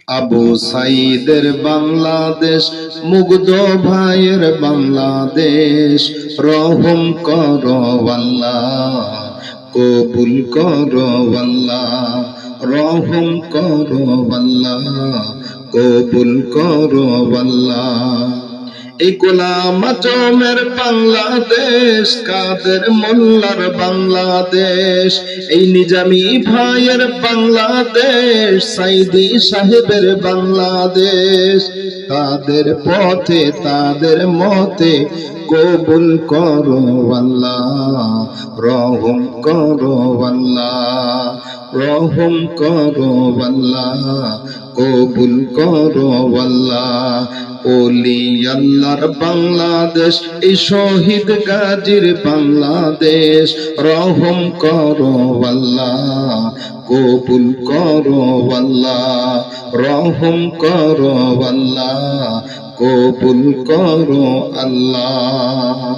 আবু সাইদের বাংলাদেশ, মুগ্ধ ভাইয়ের বাংলাদেশ, রহম করো আল্লাহ, কবুল করো আল্লাহ, রহম করো আল্লাহ, কবুল করো আল্লাহ। এই গোলাম আজমের বাংলাদেশ, কাদের মোল্লার বাংলাদেশ, এই নিজামী ভাইয়ের বাংলাদেশ, সাইদি সাহেবের বাংলাদেশ, তাদের পথে তাদের মতে কবুল করো আল্লাহ, রহম করো আল্লাহ, রহম করো আল্লাহ, কবুল করো আল্লাহ। ওলি আল্লাহর বাংলাদেশ, এই শহীদ গাজীর বাংলাদেশ, রহম করো আল্লাহ, কবুল করো আল্লাহ, রহম করো আল্লাহ, কবুল করো আল্লাহ।